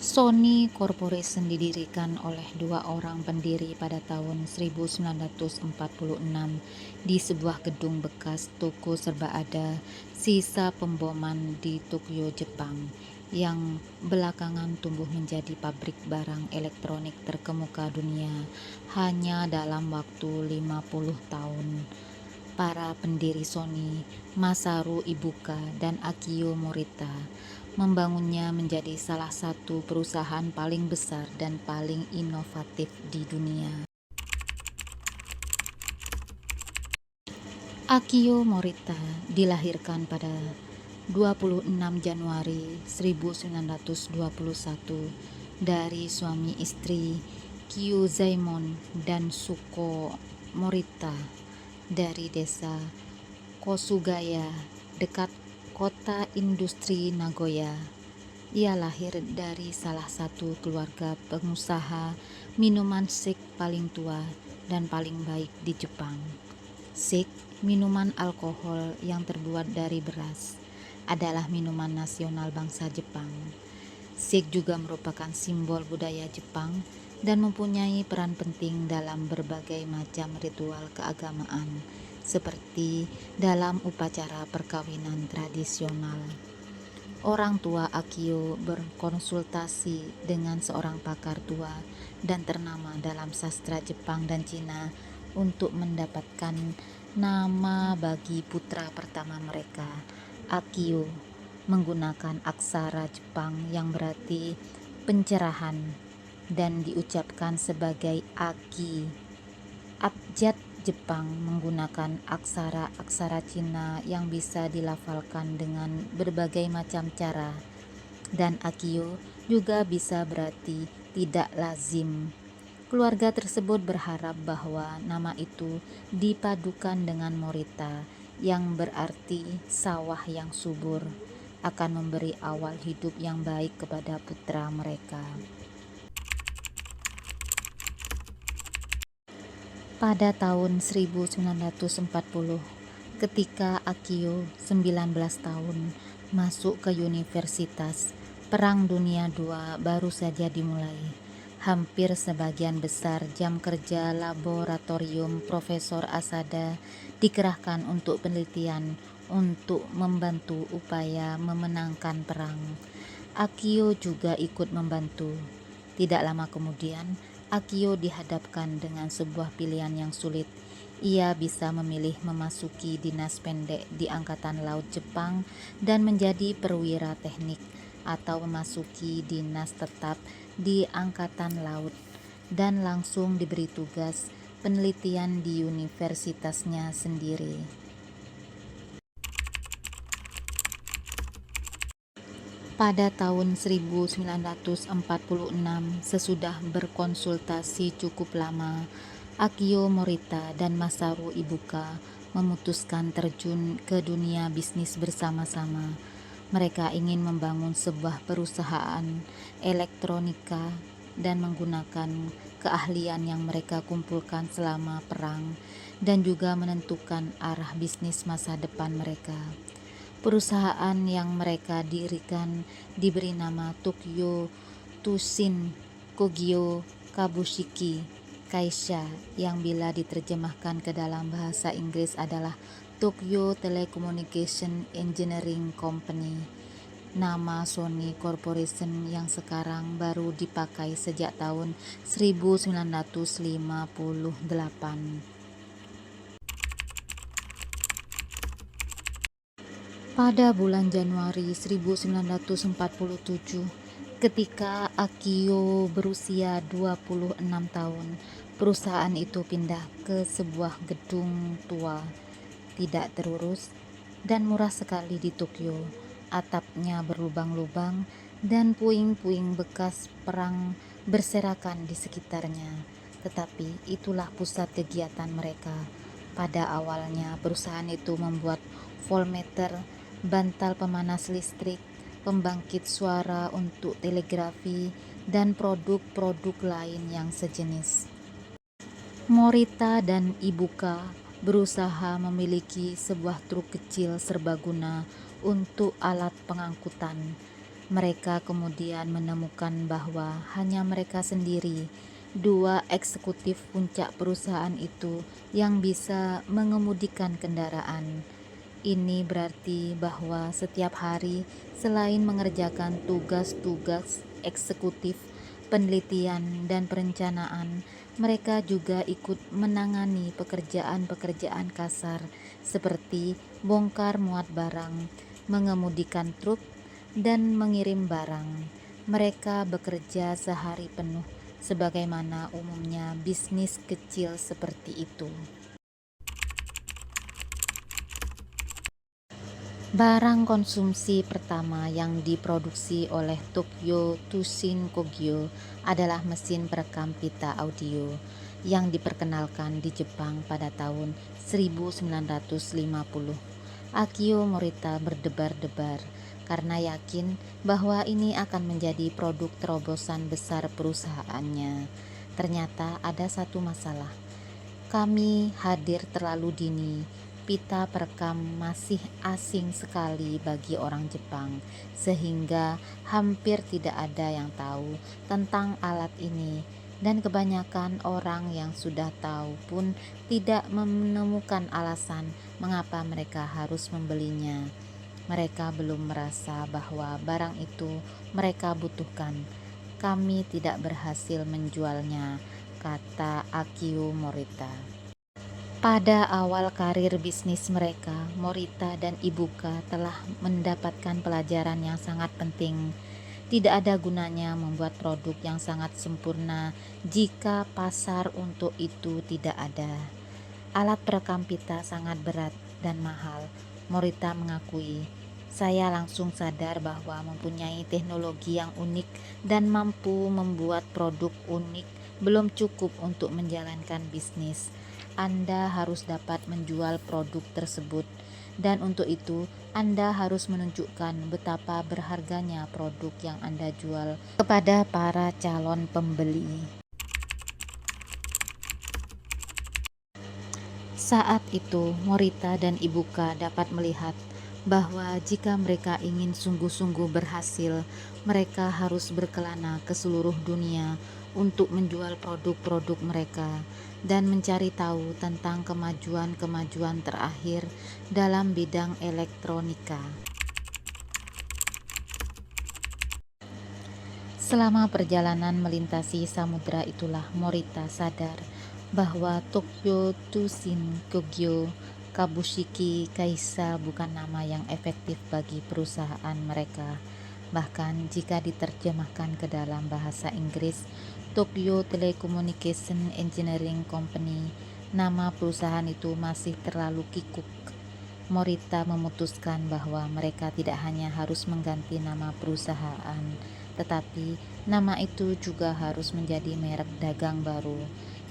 Sony Corporation didirikan oleh dua orang pendiri pada tahun 1946 di sebuah gedung bekas toko serba ada sisa pemboman di Tokyo, Jepang, yang belakangan tumbuh menjadi pabrik barang elektronik terkemuka dunia hanya dalam waktu 50 tahun. Para pendiri Sony, Masaru Ibuka dan Akio Morita, membangunnya menjadi salah satu perusahaan paling besar dan paling inovatif di dunia. Akio Morita dilahirkan pada 26 Januari 1921 dari suami istri Kyuzaemon dan Suko Morita dari desa Kosugaya dekat kota industri Nagoya. Ia lahir dari salah satu keluarga pengusaha minuman shake paling tua dan paling baik di Jepang. Shake, minuman alkohol yang terbuat dari beras, adalah minuman nasional bangsa Jepang. Shake juga merupakan simbol budaya Jepang dan mempunyai peran penting dalam berbagai macam ritual keagamaan, seperti dalam upacara perkawinan tradisional. Orang tua Akio berkonsultasi dengan seorang pakar tua dan ternama dalam sastra Jepang dan Cina untuk mendapatkan nama bagi putra pertama mereka. Akio menggunakan aksara Jepang yang berarti pencerahan dan diucapkan sebagai Aki. Abjad Jepang menggunakan aksara-aksara Cina yang bisa dilafalkan dengan berbagai macam cara, dan Akio juga bisa berarti tidak lazim. Keluarga tersebut berharap bahwa nama itu dipadukan dengan Morita yang berarti sawah yang subur akan memberi awal hidup yang baik kepada putra mereka. Pada tahun 1940, ketika Akio 19 tahun masuk ke universitas, Perang Dunia II baru saja dimulai. Hampir sebagian besar jam kerja laboratorium Profesor Asada dikerahkan untuk penelitian untuk membantu upaya memenangkan perang. Akio juga ikut membantu. Tidak lama kemudian, Akio dihadapkan dengan sebuah pilihan yang sulit. Ia bisa memilih memasuki dinas pendek di Angkatan Laut Jepang dan menjadi perwira teknik, atau memasuki dinas tetap di Angkatan Laut dan langsung diberi tugas penelitian di universitasnya sendiri. Pada tahun 1946, sesudah berkonsultasi cukup lama, Akio Morita dan Masaru Ibuka memutuskan terjun ke dunia bisnis bersama-sama. Mereka ingin membangun sebuah perusahaan elektronika dan menggunakan keahlian yang mereka kumpulkan selama perang, dan juga menentukan arah bisnis masa depan mereka. Perusahaan yang mereka dirikan diberi nama Tokyo Tushin Kogyo Kabushiki Kaisha, yang bila diterjemahkan ke dalam bahasa Inggris adalah Tokyo Telecommunication Engineering Company. Nama Sony Corporation yang sekarang baru dipakai sejak tahun 1958. Pada bulan Januari 1947, ketika Akio berusia 26 tahun, perusahaan itu pindah ke sebuah gedung tua, tidak terurus, dan murah sekali di Tokyo. Atapnya berlubang-lubang dan puing-puing bekas perang berserakan di sekitarnya. Tetapi itulah pusat kegiatan mereka. Pada awalnya, perusahaan itu membuat voltmeter, bantal pemanas listrik, pembangkit suara untuk telegrafi, dan produk-produk lain yang sejenis. Morita dan Ibuka berusaha memiliki sebuah truk kecil serbaguna untuk alat pengangkutan. Mereka kemudian menemukan bahwa hanya mereka sendiri, dua eksekutif puncak perusahaan itu, yang bisa mengemudikan kendaraan. Ini berarti bahwa setiap hari, selain mengerjakan tugas-tugas eksekutif, penelitian, dan perencanaan, mereka juga ikut menangani pekerjaan-pekerjaan kasar seperti bongkar muat barang, mengemudikan truk, dan mengirim barang. Mereka bekerja sehari penuh, sebagaimana umumnya bisnis kecil seperti itu. Barang konsumsi pertama yang diproduksi oleh Tokyo Tusin Kogyo adalah mesin perekam pita audio yang diperkenalkan di Jepang pada tahun 1950. Akio Morita berdebar-debar karena yakin bahwa ini akan menjadi produk terobosan besar perusahaannya. Ternyata ada satu masalah. Kami hadir terlalu dini. Pita perekam masih asing sekali bagi orang Jepang, sehingga hampir tidak ada yang tahu tentang alat ini, dan kebanyakan orang yang sudah tahu pun tidak menemukan alasan mengapa mereka harus membelinya. Mereka belum merasa bahwa barang itu mereka butuhkan. Kami tidak berhasil menjualnya, kata Akio Morita. Pada awal karir bisnis mereka, Morita dan Ibuka telah mendapatkan pelajaran yang sangat penting. Tidak ada gunanya membuat produk yang sangat sempurna jika pasar untuk itu tidak ada. Alat perekam pita sangat berat dan mahal, Morita mengakui. Saya langsung sadar bahwa mempunyai teknologi yang unik dan mampu membuat produk unik belum cukup untuk menjalankan bisnis. Anda harus dapat menjual produk tersebut, dan untuk itu Anda harus menunjukkan betapa berharganya produk yang Anda jual kepada para calon pembeli. Saat itu, Morita dan Ibuka dapat melihat bahwa jika mereka ingin sungguh-sungguh berhasil, mereka harus berkelana ke seluruh dunia untuk menjual produk-produk mereka dan mencari tahu tentang kemajuan-kemajuan terakhir dalam bidang elektronika. Selama perjalanan melintasi samudra itulah Morita sadar bahwa Tokyo Tusin Kogyo Kabushiki Kaisa bukan nama yang efektif bagi perusahaan mereka. Bahkan jika diterjemahkan ke dalam bahasa Inggris, Tokyo Telecommunication Engineering Company, nama perusahaan itu masih terlalu kikuk. Morita memutuskan bahwa mereka tidak hanya harus mengganti nama perusahaan, tetapi nama itu juga harus menjadi merek dagang baru.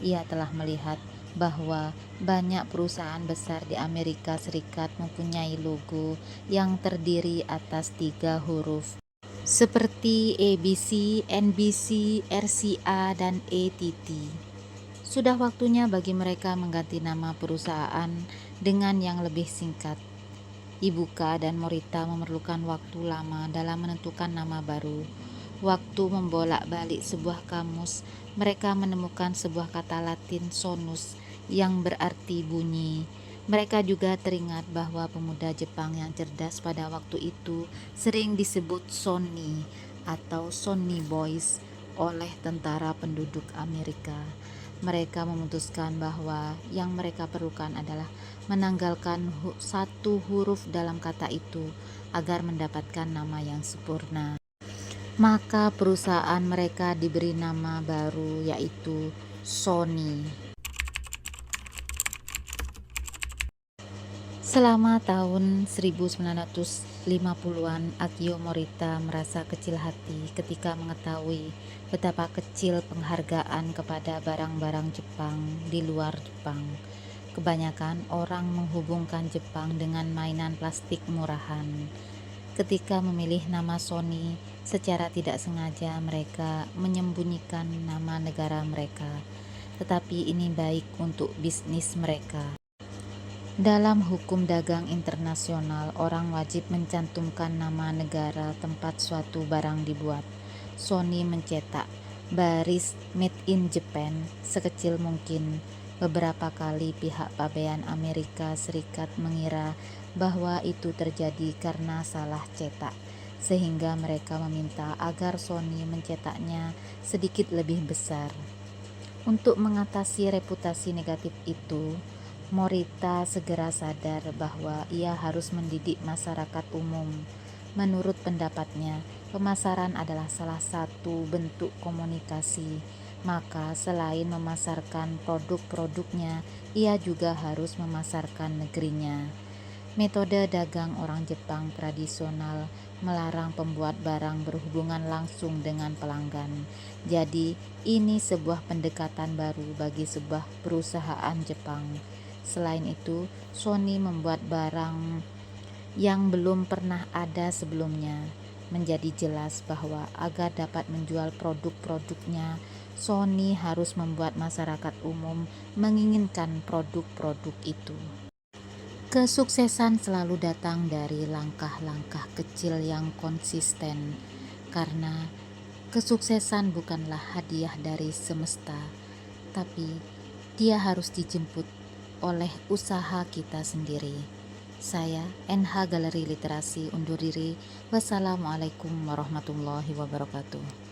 Ia telah melihat bahwa banyak perusahaan besar di Amerika Serikat mempunyai logo yang terdiri atas 3 huruf, seperti ABC, NBC, RCA, dan ATT. Sudah waktunya bagi mereka mengganti nama perusahaan dengan yang lebih singkat. Ibuka dan Morita memerlukan waktu lama dalam menentukan nama baru. Waktu membolak-balik sebuah kamus, mereka menemukan sebuah kata Latin sonus yang berarti bunyi. Mereka juga teringat bahwa pemuda Jepang yang cerdas pada waktu itu sering disebut Sonny atau Sonny Boys oleh tentara penduduk Amerika. Mereka memutuskan bahwa yang mereka perlukan adalah menanggalkan satu huruf dalam kata itu agar mendapatkan nama yang sempurna. Maka perusahaan mereka diberi nama baru, yaitu Sony. Selama tahun 1950-an, Akio Morita merasa kecil hati ketika mengetahui betapa kecil penghargaan kepada barang-barang Jepang di luar Jepang. Kebanyakan orang menghubungkan Jepang dengan mainan plastik murahan. Ketika memilih nama Sony, secara tidak sengaja mereka menyembunyikan nama negara mereka, tetapi ini baik untuk bisnis mereka. Dalam hukum dagang internasional, orang wajib mencantumkan nama negara tempat suatu barang dibuat. Sony mencetak baris Made in Japan sekecil mungkin. Beberapa kali pihak pabean Amerika Serikat mengira bahwa itu terjadi karena salah cetak, sehingga mereka meminta agar Sony mencetaknya sedikit lebih besar. Untuk mengatasi reputasi negatif itu, Morita segera sadar bahwa ia harus mendidik masyarakat umum. Menurut pendapatnya, pemasaran adalah salah satu bentuk komunikasi. Maka selain memasarkan produk-produknya, ia juga harus memasarkan negerinya. Metode dagang orang Jepang tradisional melarang pembuat barang berhubungan langsung dengan pelanggan. Jadi, ini sebuah pendekatan baru bagi sebuah perusahaan Jepang. Selain itu, Sony membuat barang yang belum pernah ada sebelumnya. Menjadi jelas bahwa agar dapat menjual produk-produknya, Sony harus membuat masyarakat umum menginginkan produk-produk itu. Kesuksesan selalu datang dari langkah-langkah kecil yang konsisten, karena kesuksesan bukanlah hadiah dari semesta, tapi dia harus dijemput oleh usaha kita sendiri. Saya, NH Galeri Literasi, undur diri. Wassalamualaikum warahmatullahi wabarakatuh.